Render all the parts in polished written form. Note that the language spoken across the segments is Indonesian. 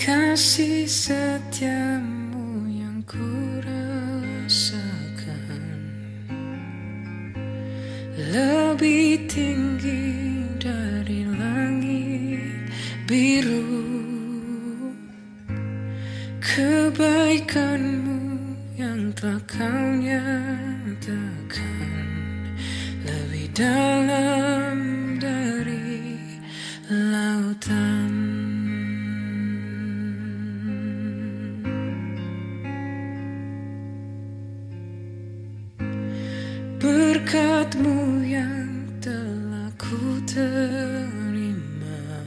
kasih setiamu yang ku rasakan lebih tinggi dari langit biru. Kebaikanmu yang telah kau nyatakan lebih dalam dari lautan. Berkat-Mu yang telah ku terima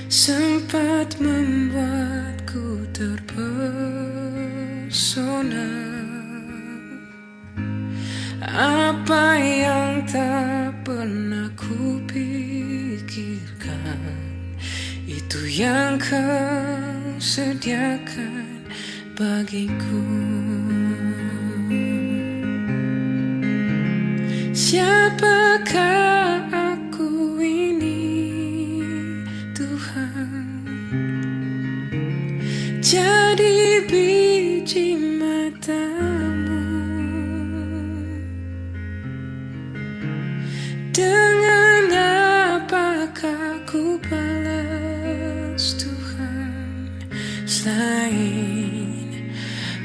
sempat membuatku terpesona. Apa yang tak pernah ku pikirkan, itu yang Kau sediakan bagiku. Siapakah aku ini, Tuhan? Jadi biji mata-Mu. Dengan apakah ku balas, Tuhan, selain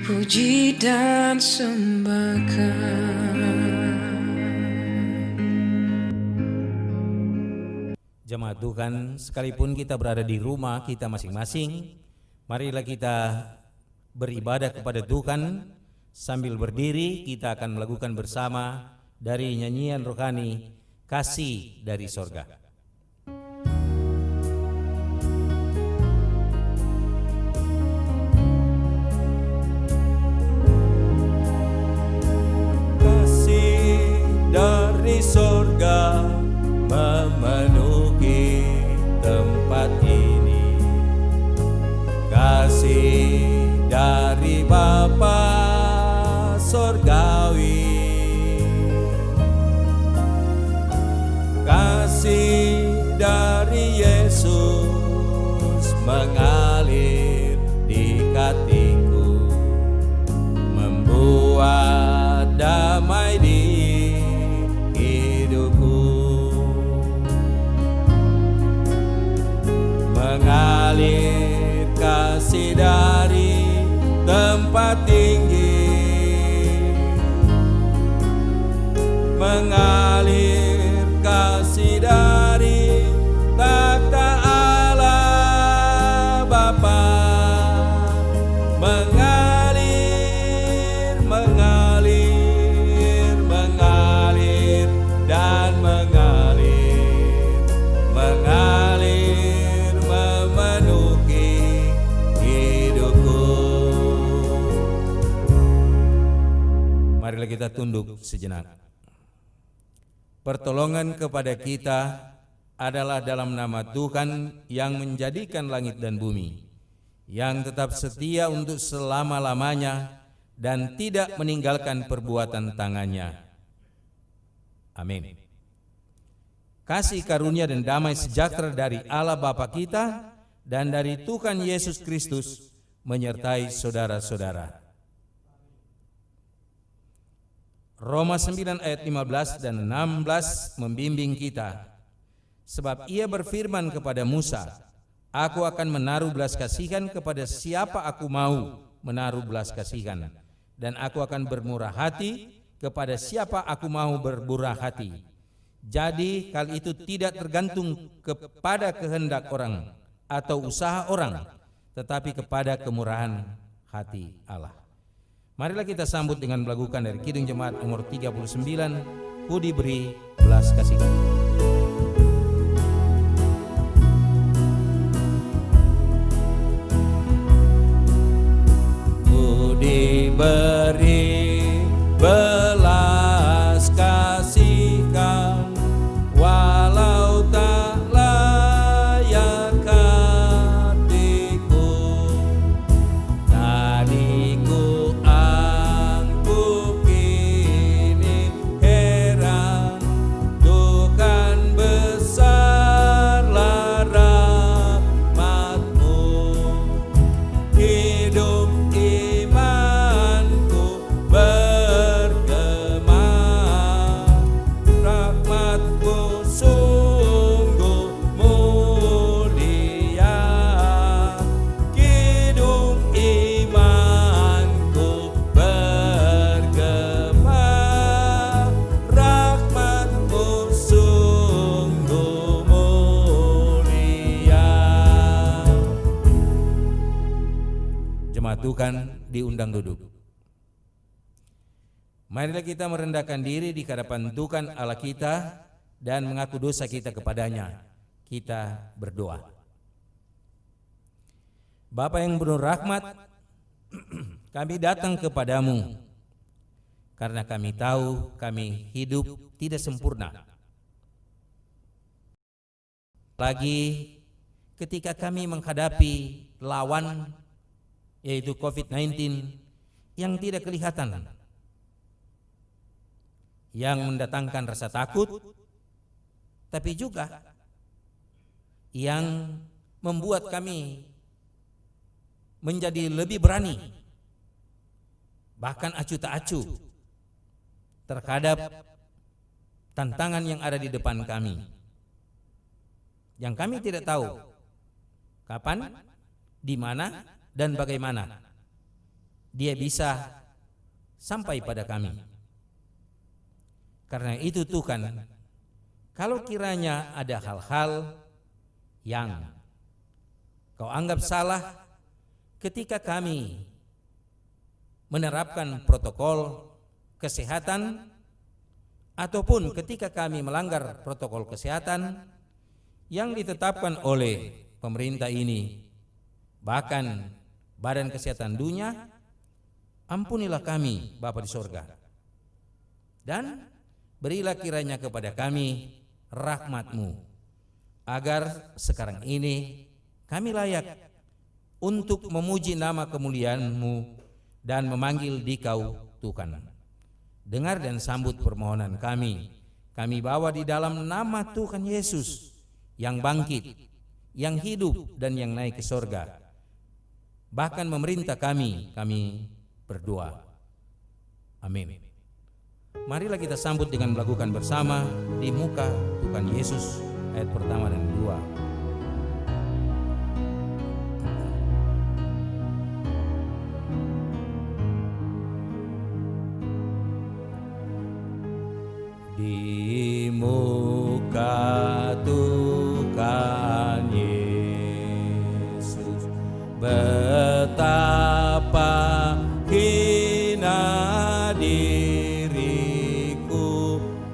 puji dan sembahkan. Jemaat Tuhan, sekalipun kita berada di rumah kita masing-masing, marilah kita beribadah kepada Tuhan. Sambil berdiri, kita akan melakukan bersama dari nyanyian rohani Kasih dari Sorga. Kasih dari sorga memenuhi tempat ini, kasih dari Bapa sorgawi, kasih dari Yesus mengalir di hatiku, membuat damai di mengalir kasih dari tempat tinggi, mengalir kasih dari takhta Allah Bapa, mengalir, mengalir, mengalir dan mengalir, mengalir memenuhi hidupku. Marilah kita tunduk sejenak. Pertolongan kepada kita adalah dalam nama Tuhan yang menjadikan langit dan bumi, yang tetap setia untuk selama-lamanya dan tidak meninggalkan perbuatan tangannya. Amin. Kasih karunia dan damai sejahtera dari Allah Bapa kita dan dari Tuhan Yesus Kristus menyertai saudara-saudara. Roma 9 ayat 15 dan 16 membimbing kita. Sebab Ia berfirman kepada Musa, Aku akan menaruh belas kasihan kepada siapa aku mau menaruh belas kasihan, dan aku akan bermurah hati kepada siapa aku mau bermurah hati. Jadi hal itu tidak tergantung kepada kehendak orang atau usaha orang, tetapi kepada kemurahan hati Allah. Marilah kita sambut dengan melakukan dari Kidung Jemaat nomor 39, Ku diberi belas kasihan. Ku diberi belas kasihan, walau tak layak hatiku. Tadiku angkuh kini heran, Tuhan jemaat Tuhan diundang duduk. Marilah kita merendahkan diri di hadapan Tuhan Allah kita dan mengaku dosa kita kepadanya. Kita berdoa. Bapa yang penuh rahmat, kami datang kepadamu karena kami tahu kami hidup tidak sempurna. Lagi ketika kami menghadapi lawan yaitu COVID-19 yang tidak kelihatan, yang mendatangkan rasa takut, tapi juga yang membuat kami menjadi lebih berani, bahkan acuh tak acuh terhadap tantangan yang ada di depan kami, yang kami tidak tahu kapan, di mana, dan bagaimana dia bisa sampai pada kami. Karena itu Tuhan, kalau kiranya ada hal-hal yang Kau anggap salah ketika kami menerapkan protokol kesehatan, ataupun ketika kami melanggar protokol kesehatan yang ditetapkan oleh pemerintah ini, bahkan Badan Kesehatan Dunia, ampunilah kami Bapa di sorga, dan berilah kiranya kepada kami rahmat-Mu, agar sekarang ini kami layak untuk memuji nama kemuliaan-Mu dan memanggil Dikau Tuhan. Dengar dan sambut permohonan kami. Kami bawa di dalam nama Tuhan Yesus yang bangkit, yang hidup dan yang naik ke sorga, bahkan memerintah kami berdoa. Amin. Marilah kita sambut dengan melakukan bersama di muka Tuhan Yesus ayat pertama dan 2. Di muka Tuhan Yesus, betapa hina diriku,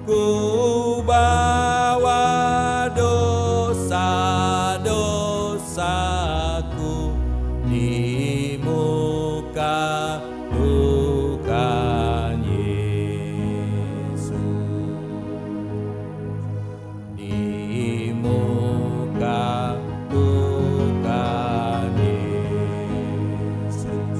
ku bawa dosa-dosaku di muka Tuhan Yesus, di muka Tuhan Yesus,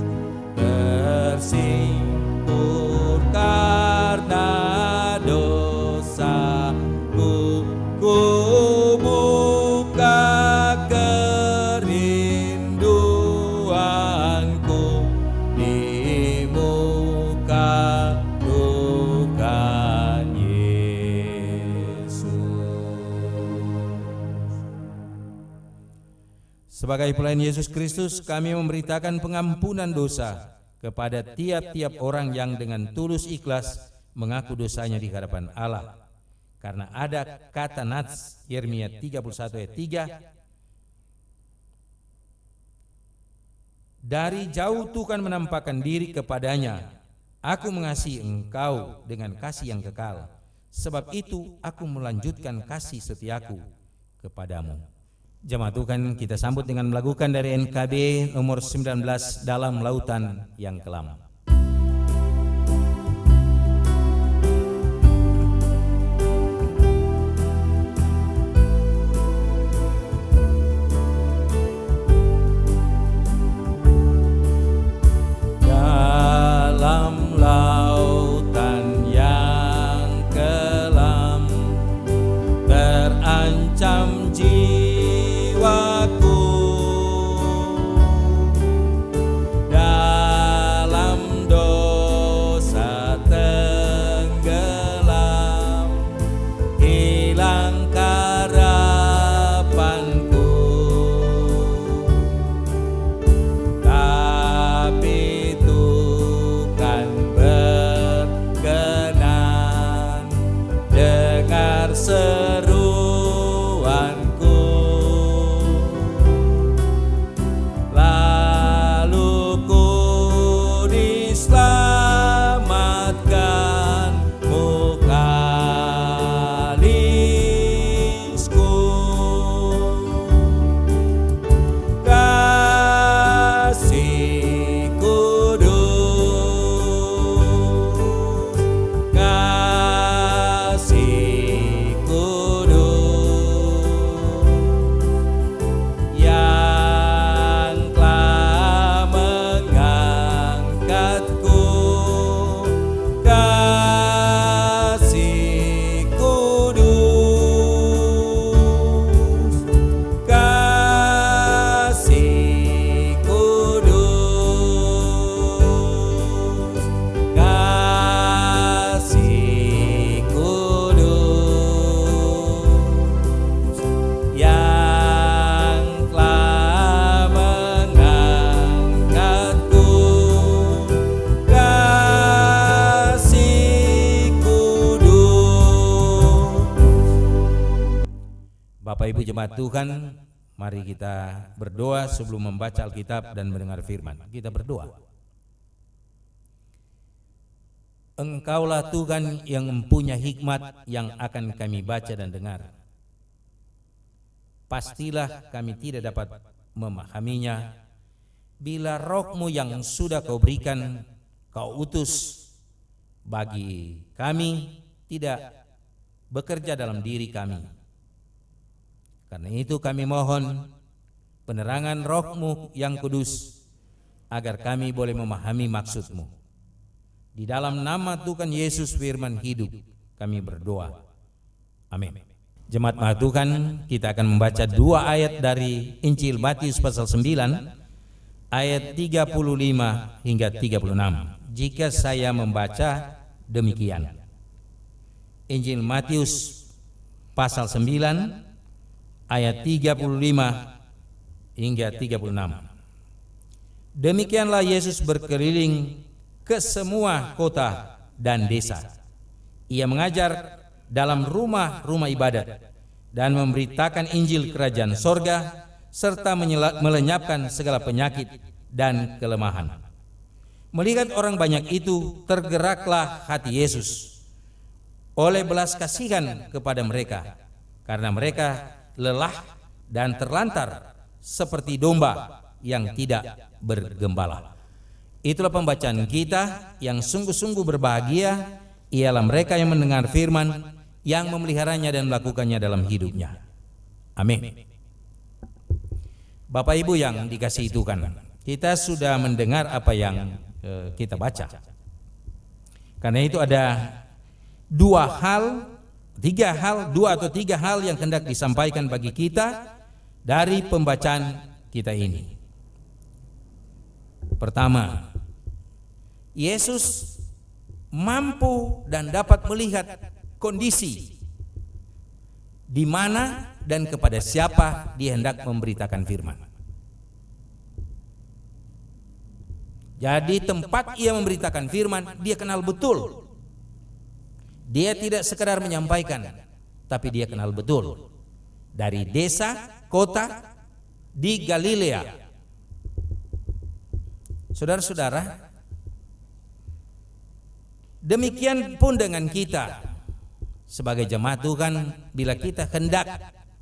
tersingkur karena dosaku, ku buka kerinduanku di muka Tuhan Yesus. Sebagai pelayan Yesus Kristus, kami memberitakan pengampunan dosa kepada tiap-tiap orang yang dengan tulus ikhlas mengaku dosanya di hadapan Allah. Karena ada kata Nats Yeremia 31 ayat 3, dari jauh Tuhan menampakkan diri kepadanya, aku mengasihi engkau dengan kasih yang kekal, sebab itu aku melanjutkan kasih setiaku kepadamu. Jemaat Tuhan, kita sambut dengan melakukan dari NKB nomor 19, Dalam Lautan yang Kelam. Dalam lautan yang kelam, terancam jiwaku, dalam Bapak Ibu jemaat Tuhan, mari kita berdoa sebelum membaca Alkitab dan mendengar firman. Kita berdoa. Engkaulah Tuhan yang mempunyai hikmat yang akan kami baca dan dengar. Pastilah kami tidak dapat memahaminya bila Roh-Mu yang sudah Kau berikan, Kau utus bagi kami tidak bekerja dalam diri kami. Karena itu kami mohon penerangan Roh-Mu yang kudus agar kami boleh memahami maksud-Mu. Di dalam nama Tuhan Yesus firman hidup kami berdoa. Amin. Jemaat mahal Tuhan, kita akan membaca 2 ayat dari Injil Matius pasal 9 ayat 35 hingga 36. Jika saya membaca demikian. Injil Matius pasal 9 ayat 35 hingga 36. Demikianlah Yesus berkeliling ke semua kota dan desa. Ia mengajar dalam rumah-rumah ibadat dan memberitakan Injil kerajaan sorga serta melenyapkan segala penyakit dan kelemahan. Melihat orang banyak itu, tergeraklah hati Yesus oleh belas kasihan kepada mereka, karena mereka lelah dan terlantar seperti domba yang tidak bergembala. Itulah pembacaan kita. Yang sungguh-sungguh berbahagia ialah mereka yang mendengar firman, yang memeliharanya dan melakukannya dalam hidupnya. Amin. Bapak Ibu yang dikasihi Tuhan, kita sudah mendengar apa yang kita baca. Karena itu ada 2 atau tiga hal yang hendak disampaikan bagi kita dari pembacaan kita ini. Pertama, Yesus mampu dan dapat melihat kondisi di mana dan kepada siapa Dia hendak memberitakan firman. Jadi tempat Ia memberitakan firman, Dia kenal betul. Dia tidak sekedar menyampaikan, tapi Dia kenal betul. Dari desa, kota, di Galilea. Saudara-saudara, demikian pun dengan kita sebagai jemaat Tuhan, bila kita hendak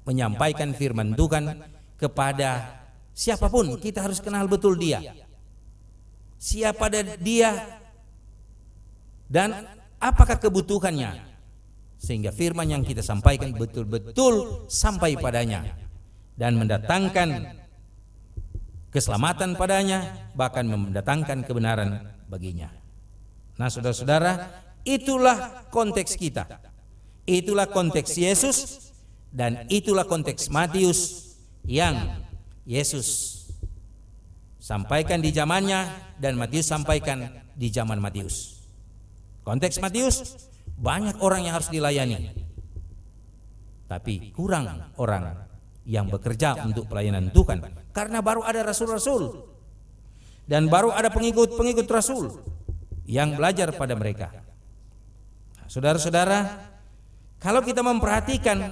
menyampaikan firman Tuhan kepada siapapun, kita harus kenal betul Dia. Siapa Dia dan apakah kebutuhannya, sehingga firman yang kita sampaikan betul-betul sampai padanya dan mendatangkan keselamatan padanya, bahkan mendatangkan kebenaran baginya. Nah, saudara-saudara, itulah konteks kita. Itulah konteks Yesus dan itulah konteks Matius yang Yesus sampaikan di zamannya dan Matius sampaikan di zaman Matius. Konteks Matius, banyak orang yang harus dilayani, tapi kurang orang yang bekerja untuk pelayanan Tuhan, karena baru ada rasul-rasul dan baru ada pengikut-pengikut rasul yang belajar pada mereka. Saudara-saudara, kalau kita memperhatikan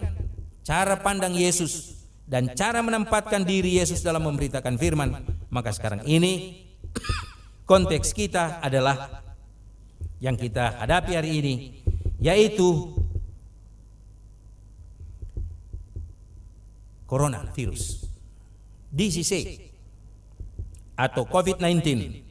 cara pandang Yesus dan cara menempatkan diri Yesus dalam memberitakan firman, maka sekarang ini konteks kita adalah yang kita hadapi hari ini, yaitu coronavirus, DCC atau COVID-19.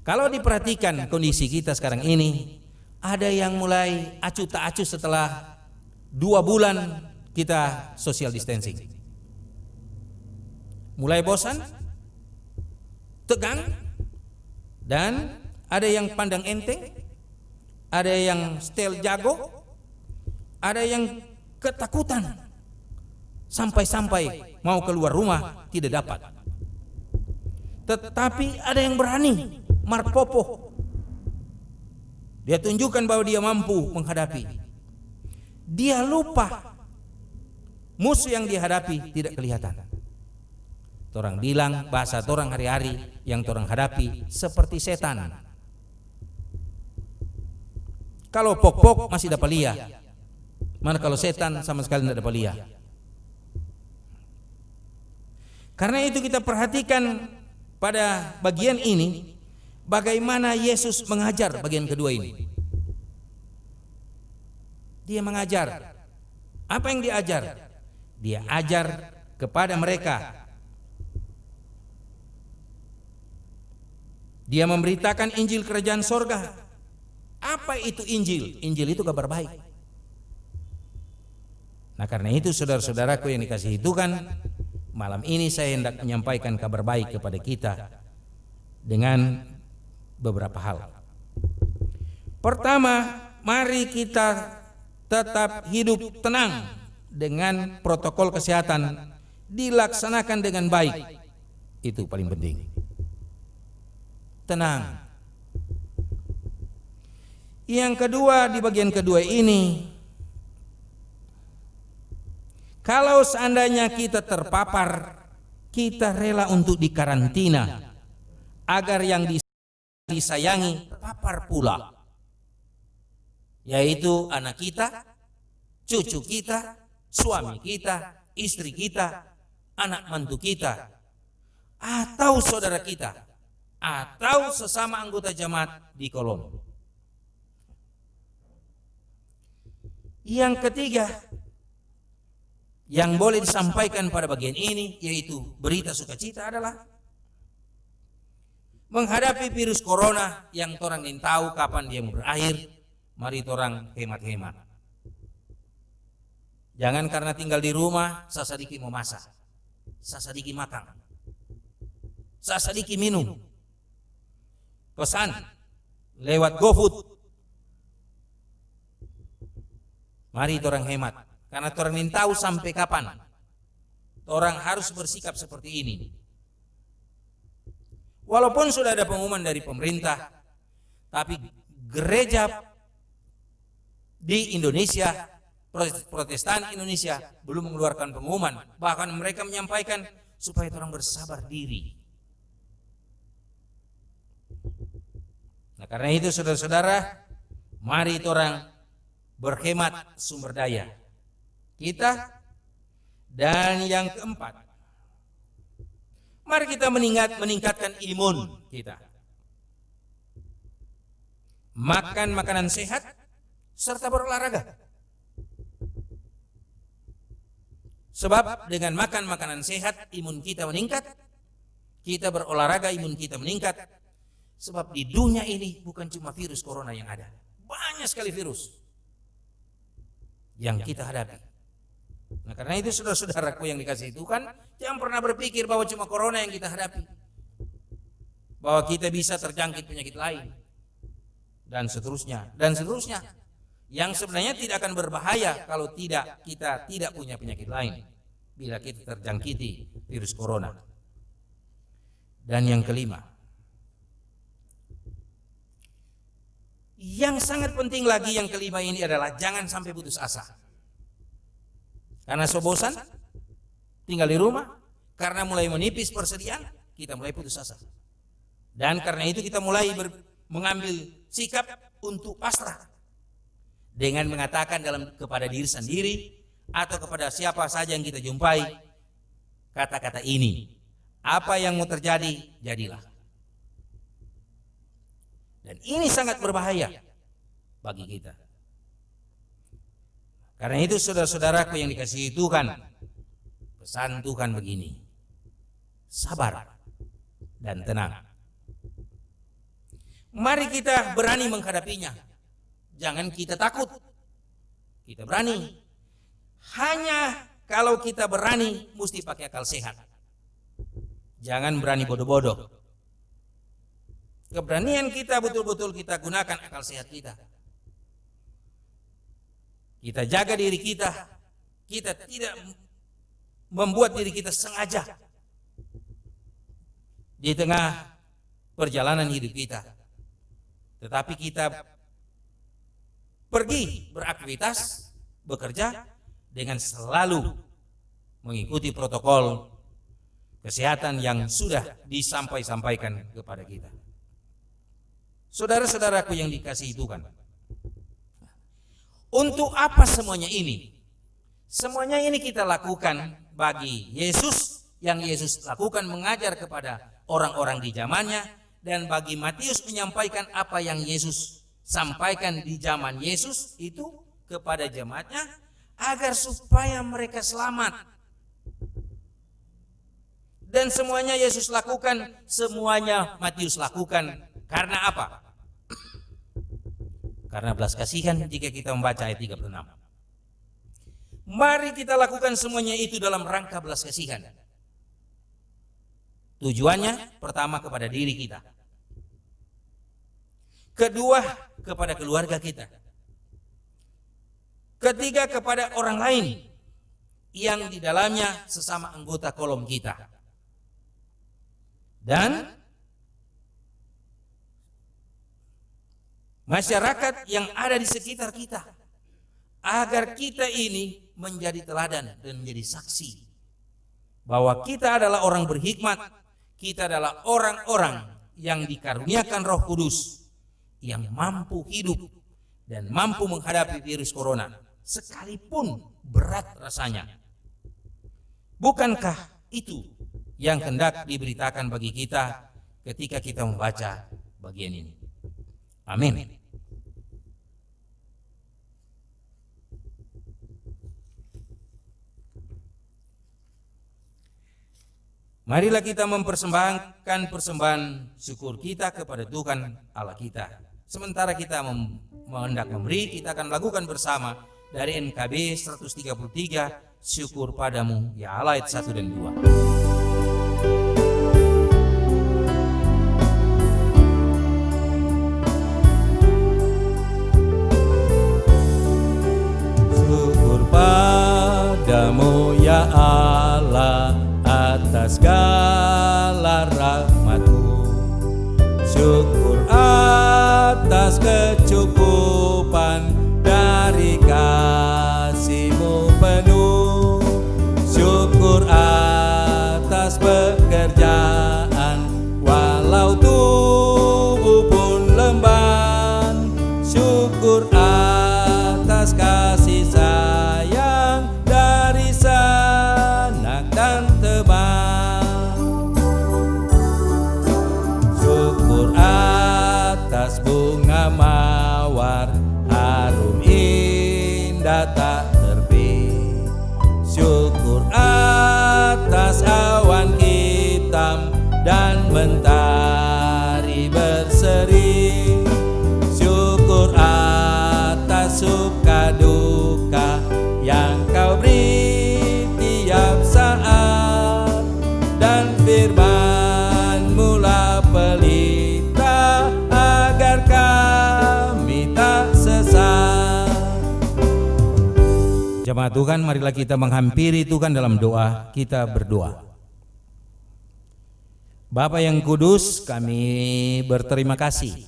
Kalau diperhatikan kondisi kita sekarang ini, ada yang mulai acuh tak acuh setelah 2 bulan kita social distancing. Mulai bosan, tegang, dan ada yang pandang enteng, ada yang setel jago, ada yang ketakutan, sampai-sampai mau keluar rumah tidak dapat. Tetapi ada yang berani, marpopo. Dia tunjukkan bahwa dia mampu menghadapi. Dia lupa musuh yang dihadapi tidak kelihatan. Orang bilang bahasa orang hari-hari yang orang hadapi seperti setan. Kalau pok-pok masih dapat lihat, Mana kalau setan sama sekali tidak dapat lihat. Karena itu kita perhatikan pada bagian ini bagaimana Yesus mengajar bagian kedua ini. Dia mengajar. Apa yang diajar? Dia ajar kepada mereka. Dia memberitakan Injil Kerajaan Sorga. Apa itu Injil? Injil itu kabar baik. Nah, karena itu saudara-saudaraku yang dikasihi Tuhan, malam ini saya hendak menyampaikan kabar baik kepada kita dengan beberapa hal. Pertama, mari kita tetap hidup tenang dengan protokol kesehatan dilaksanakan dengan baik. Itu paling penting. Tenang. Yang kedua, di bagian kedua ini, kalau seandainya kita terpapar, kita rela untuk dikarantina agar yang disayangi terpapar pula, yaitu anak kita, cucu kita, suami kita, istri kita, anak mantu kita, atau saudara kita, atau sesama anggota jemaat di kolom. Yang ketiga yang boleh disampaikan pada bagian ini, yaitu berita sukacita, adalah menghadapi virus corona yang orang ingin tahu kapan dia mau berakhir. Mari orang hemat-hemat. Jangan karena tinggal di rumah sasadiki mau masak, sasadiki makan, sasadiki minum, pesan lewat GoFood. Mari orang hemat, karena orang ingin tahu sampai kapan orang harus bersikap seperti ini. Walaupun sudah ada pengumuman dari pemerintah, tapi gereja di Indonesia, Protestan Indonesia belum mengeluarkan pengumuman. Bahkan mereka menyampaikan supaya orang bersabar diri. Nah, karena itu saudara-saudara, mari orang berhemat sumber daya kita. Dan yang keempat, mari kita meningkatkan imun kita. Makan makanan sehat serta berolahraga. Sebab dengan makan makanan sehat imun kita meningkat, kita berolahraga imun kita meningkat. Sebab di dunia ini bukan cuma virus corona yang ada, banyak sekali virus yang kita hadapi. Nah, karena itu saudara-saudaraku yang dikasihi Tuhan, jangan pernah berpikir bahwa cuma corona yang kita hadapi, bahwa kita bisa terjangkit penyakit lain dan seterusnya dan seterusnya, yang sebenarnya tidak akan berbahaya kalau kita tidak punya penyakit lain bila kita terjangkiti virus corona. Dan yang kelima, yang sangat penting lagi, yang kelima ini adalah jangan sampai putus asa. Karena bosan tinggal di rumah, karena mulai menipis persediaan, kita mulai putus asa. Dan karena itu kita mulai mengambil sikap untuk pasrah dengan mengatakan kepada diri sendiri atau kepada siapa saja yang kita jumpai kata-kata ini, apa yang mau terjadi jadilah. Dan ini sangat berbahaya bagi kita. Karena itu saudara-saudaraku yang dikasihi Tuhan, pesan Tuhan begini: sabar dan tenang. Mari kita berani menghadapinya. Jangan kita takut. Kita berani. Hanya kalau kita berani mesti pakai akal sehat. Jangan berani bodoh-bodoh. Keberanian kita betul-betul kita gunakan akal sehat kita. Kita jaga diri kita. Kita tidak membuat diri kita sengaja di tengah perjalanan hidup kita. Tetapi kita pergi beraktivitas, bekerja dengan selalu mengikuti protokol kesehatan yang sudah disampaikan kepada kita. Saudara-saudaraku yang dikasihi Tuhan, Untuk apa semuanya ini? Semuanya ini kita lakukan bagi Yesus, yang Yesus lakukan mengajar kepada orang-orang di zamannya, dan bagi Matius menyampaikan apa yang Yesus sampaikan di zaman Yesus itu kepada jemaatnya, agar supaya mereka selamat. Dan semuanya Yesus lakukan, semuanya Matius lakukan. Karena apa? Karena belas kasihan jika kita membaca ayat 36. Mari kita lakukan semuanya itu dalam rangka belas kasihan. Tujuannya pertama kepada diri kita. Kedua kepada keluarga kita. Ketiga kepada orang lain yang di dalamnya sesama anggota kolom kita. Dan masyarakat yang ada di sekitar kita, agar kita ini menjadi teladan dan menjadi saksi bahwa kita adalah orang berhikmat, kita adalah orang-orang yang dikaruniakan Roh Kudus, yang mampu hidup dan mampu menghadapi virus corona sekalipun berat rasanya. Bukankah itu yang hendak diberitakan bagi kita ketika kita membaca bagian ini? Amin. Marilah kita mempersembahkan persembahan syukur kita kepada Tuhan Allah kita. Sementara kita hendak memberi, kita akan lakukan bersama dari NKB 133, Syukur Padamu ya Allah, ayat 1 dan 2. Syukur padamu ya Allah atas segala rahmat-Mu. Syukur atas kecukupan dari kasih-Mu penuh. Syukur atas pekerjaan walau tubuh pun lemban. Syukur atas kasih sayang dari sanak dan teman. Syukur atas bunga mawar harum indah tak terbit. Syukur atas awan hitam dan mentari berseri. Syukur atas suka duka yang Kau beri tiap saat, dan firman-Mu lah pelita agar kami tak sesat. Jemaat Tuhan, marilah kita menghampiri Tuhan dalam doa. Kita berdoa. Bapa yang kudus, kami berterima kasih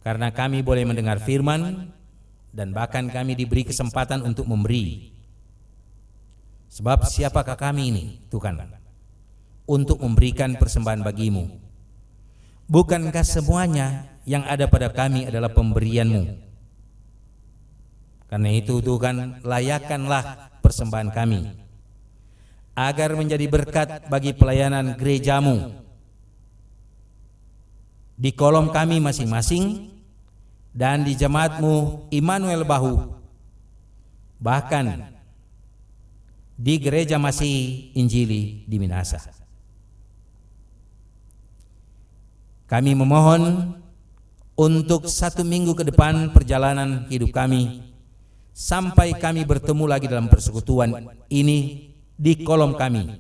karena kami boleh mendengar firman, dan bahkan kami diberi kesempatan untuk memberi. Sebab siapakah kami ini, Tuhan, untuk memberikan persembahan bagi-Mu? Bukankah semuanya yang ada pada kami adalah pemberian-Mu? Karena itu Tuhan, layakkanlah persembahan kami agar menjadi berkat bagi pelayanan gereja-Mu di kolom kami masing-masing dan di jemaat-Mu Immanuel Bahu, bahkan di gereja Masih Injili di Minasa. Kami memohon untuk 1 minggu ke depan perjalanan hidup kami, sampai kami bertemu lagi dalam persekutuan ini di kolom kami.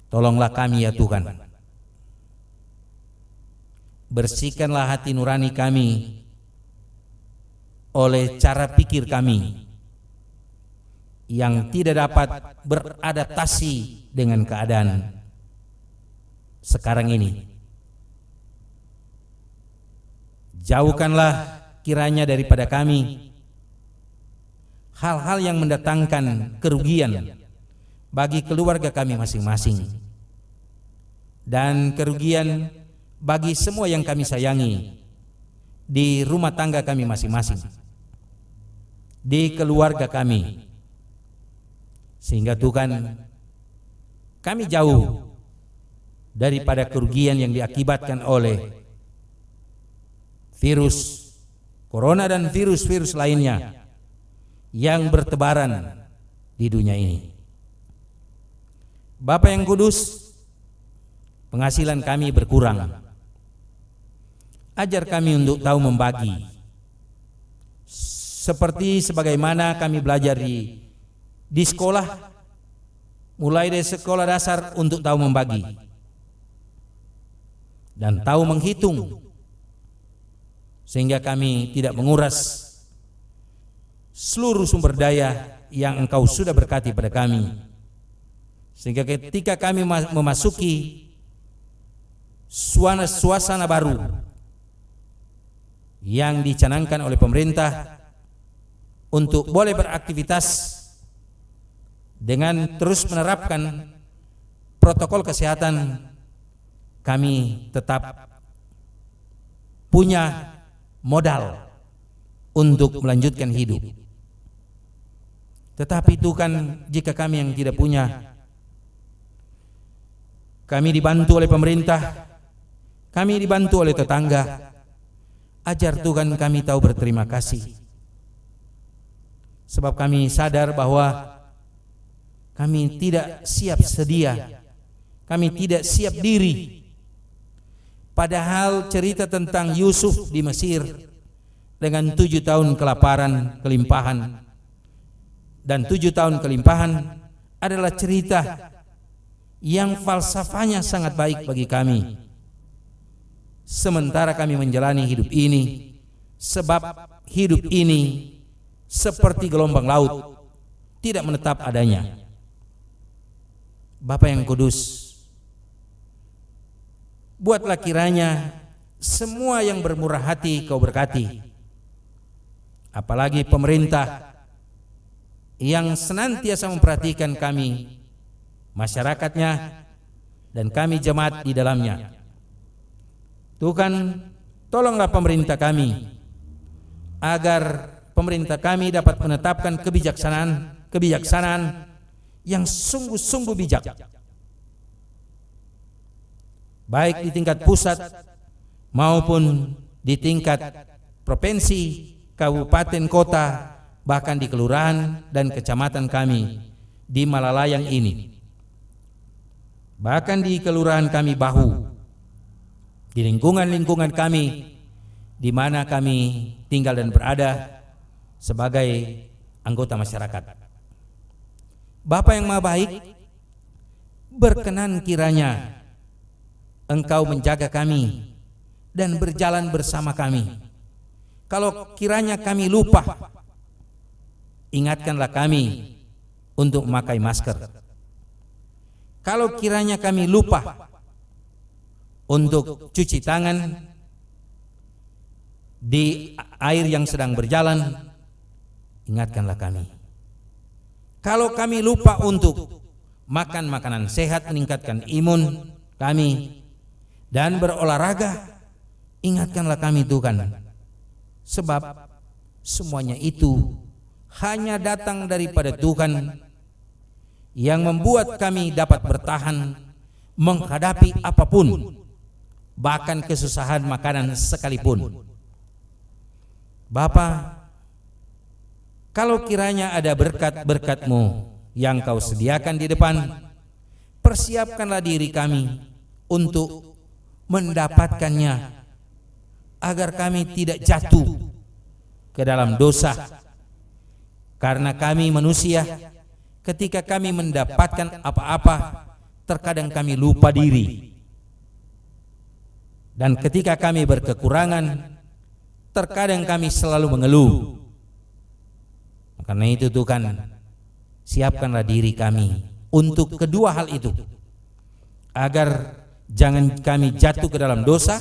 Tolonglah kami ya Tuhan. Bersihkanlah hati nurani kami oleh cara pikir kami yang tidak dapat beradaptasi dengan keadaan sekarang ini. Jauhkanlah kiranya daripada kami hal-hal yang mendatangkan kerugian bagi keluarga kami masing-masing, dan kerugian bagi semua yang kami sayangi, di rumah tangga kami masing-masing, di keluarga kami, sehingga Tuhan kami jauh daripada kerugian yang diakibatkan oleh virus corona dan virus-virus lainnya yang bertebaran di dunia ini. Bapa yang kudus, penghasilan kami berkurang. Ajar kami untuk tahu membagi, seperti sebagaimana kami belajar di sekolah, mulai dari sekolah dasar, untuk tahu membagi dan tahu menghitung, sehingga kami tidak menguras seluruh sumber daya yang Engkau sudah berkati pada kami, sehingga ketika kami memasuki suasana baru yang dicanangkan oleh pemerintah untuk boleh beraktivitas dengan terus menerapkan protokol kesehatan, kami tetap punya modal untuk melanjutkan hidup. Tetapi itu kan jika kami yang tidak punya, kami dibantu oleh pemerintah, kami dibantu oleh tetangga. Ajar Tuhan kami tahu berterima kasih, sebab kami sadar bahwa kami tidak siap sedia, kami tidak siap diri. Padahal cerita tentang Yusuf di Mesir dengan 7 tahun kelaparan, kelimpahan, dan 7 tahun kelimpahan adalah cerita yang falsafahnya sangat baik bagi kami. Sementara kami menjalani hidup ini, sebab hidup ini seperti gelombang laut, tidak menetap adanya. Bapa yang kudus, buatlah kiranya semua yang bermurah hati Kau berkati, apalagi pemerintah yang senantiasa memperhatikan kami, masyarakatnya, dan kami jemaat di dalamnya. Tuhan, tolonglah pemerintah kami, agar pemerintah kami dapat menetapkan kebijaksanaan yang sungguh-sungguh bijak, baik di tingkat pusat maupun di tingkat provinsi, kabupaten, kota, bahkan di kelurahan dan kecamatan kami di Malalayang ini. Bahkan di kelurahan kami Bahu, di lingkungan-lingkungan kami di mana kami tinggal dan berada sebagai anggota masyarakat. Bapa yang Maha Baik, berkenan kiranya Engkau menjaga kami dan berjalan bersama kami. Kalau kiranya kami lupa, ingatkanlah kami untuk memakai masker. Kalau kiranya kami lupa untuk cuci tangan di air yang sedang berjalan, ingatkanlah kami. Kalau kami lupa untuk makan makanan sehat meningkatkan imun kami dan berolahraga, ingatkanlah kami Tuhan. Sebab semuanya itu hanya datang daripada Tuhan yang membuat kami dapat bertahan menghadapi apapun, bahkan kesusahan makanan sekalipun. Bapa, kalau kiranya ada berkat-berkat-Mu yang Kau sediakan di depan, persiapkanlah diri kami untuk mendapatkannya, agar kami tidak jatuh ke dalam dosa. Karena kami manusia, ketika kami mendapatkan apa-apa, terkadang kami lupa diri. Dan ketika kami berkekurangan, terkadang kami selalu mengeluh. Karena itu Tuhan, siapkanlah diri kami untuk kedua hal itu, agar jangan kami jatuh ke dalam dosa,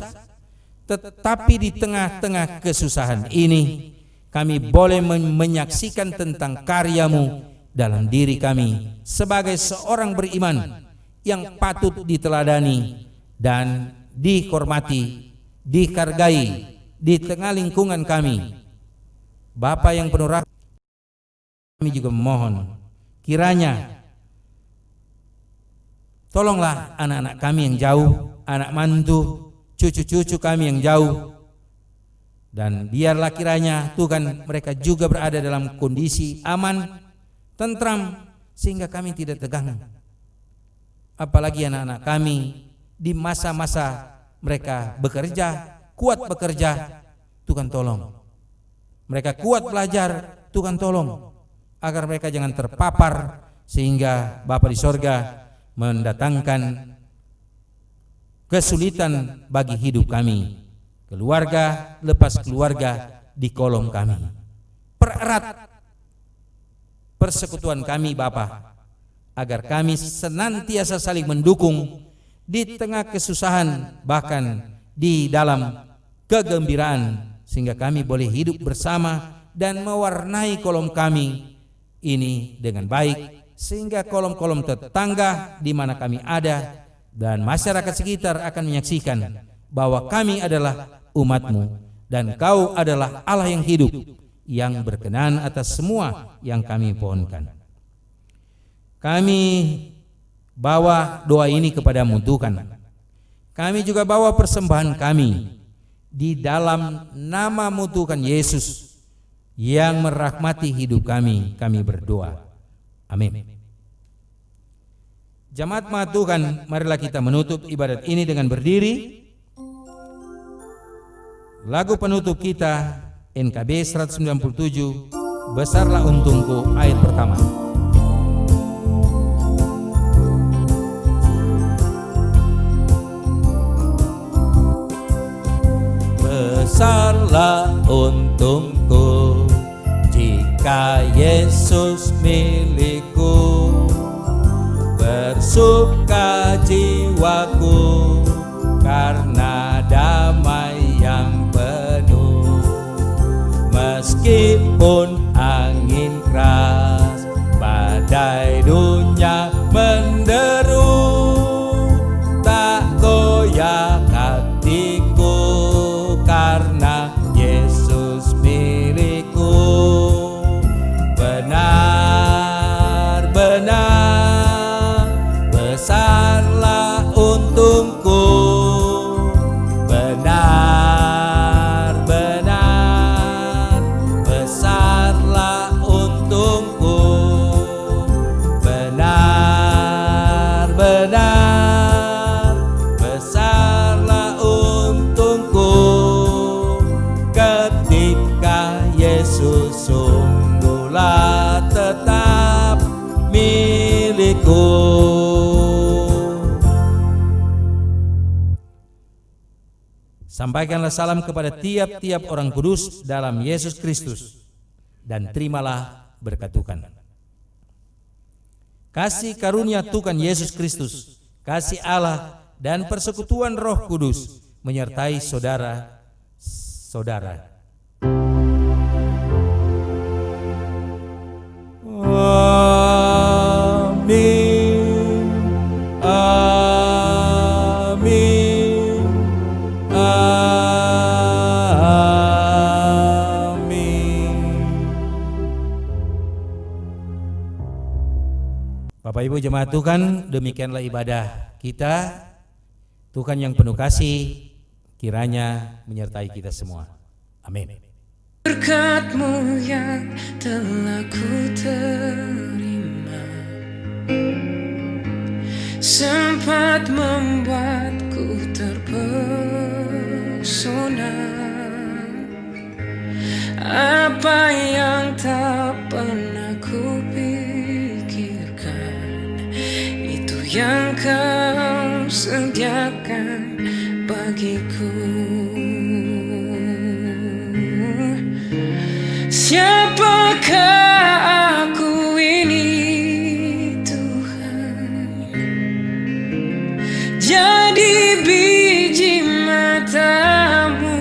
tetapi di tengah-tengah kesusahan ini kami boleh menyaksikan tentang karya-Mu dalam diri kami sebagai seorang beriman yang patut diteladani dan dihormati, dihargai, di tengah lingkungan kami. Bapa yang penuh rahmat, kami juga memohon kiranya tolonglah anak-anak kami yang jauh, anak mantu, cucu-cucu kami yang jauh, dan biarlah kiranya Tuhan mereka juga berada dalam kondisi aman, tentram, sehingga kami tidak tegang. Apalagi anak-anak kami di masa-masa mereka bekerja, kuat bekerja, Tuhan tolong. Mereka kuat belajar, Tuhan tolong. Agar mereka jangan terpapar, sehingga Bapa di sorga mendatangkan kesulitan bagi hidup kami. Keluarga lepas keluarga di kolom kami. Pererat persekutuan kami Bapa, agar kami senantiasa saling mendukung di tengah kesusahan, bahkan di dalam kegembiraan, sehingga kami boleh hidup bersama dan mewarnai kolom kami ini dengan baik, sehingga kolom-kolom tetangga di mana kami ada dan masyarakat sekitar akan menyaksikan bahwa kami adalah umat-Mu dan Kau adalah Allah yang hidup, yang berkenan atas semua yang kami pohonkan. Kami bawa doa ini kepadamu Tuhan. Kami juga bawa persembahan kami di dalam nama-Mu Tuhan Yesus yang merahmati hidup kami berdoa. Amin. Jemaat Tuhan, marilah kita menutup ibadat ini dengan berdiri. Lagu penutup kita NKB 197, Besarlah Untungku, ayat pertama. Besarlah untungku jika Yesus milikku, bersuka jiwaku karena damai yang penuh. Meskipun angin keras, badai dunia menderu, tak goyah hatiku karena Yesus milikku. Benar-benar besarlah untungku, benar-benar besarlah untungku, benar-benar besarlah untungku ketika Yesus sungguhlah tetap milikku. Sampaikanlah salam kepada tiap-tiap orang kudus dalam Yesus Kristus, dan terimalah berkat Tuhan. Kasih karunia Tuhan Yesus Kristus, kasih Allah, dan persekutuan Roh Kudus menyertai saudara-saudara. Amin. Amin. Amin. Bapak Ibu jemaat Tuhan, demikianlah ibadah kita. Tuhan yang penuh kasih kiranya menyertai kita semua. Amin. Berkat-Mu yang telah ku terima sempat membuatku terpesona. Apa yang tak pernah ku pikirkan, itu yang Kau sediakan bagiku. Siapakah aku ini Tuhan? Jadi biji mata-Mu.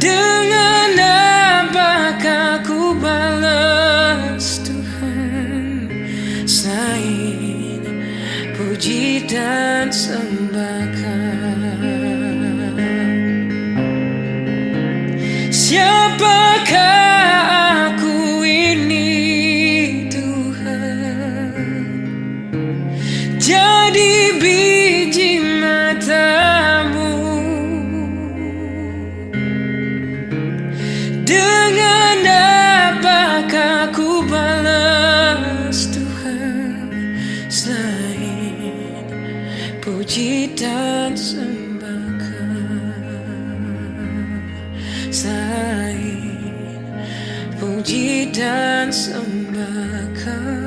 Dengan apakah ku balas Tuhan, selain puji dan sembahkan? apakah aku ini Tuhan, jadi biji matamu. Dengan apakah ku balas Tuhan, selain puji dan sembahkan, selain puji dan sembahkan.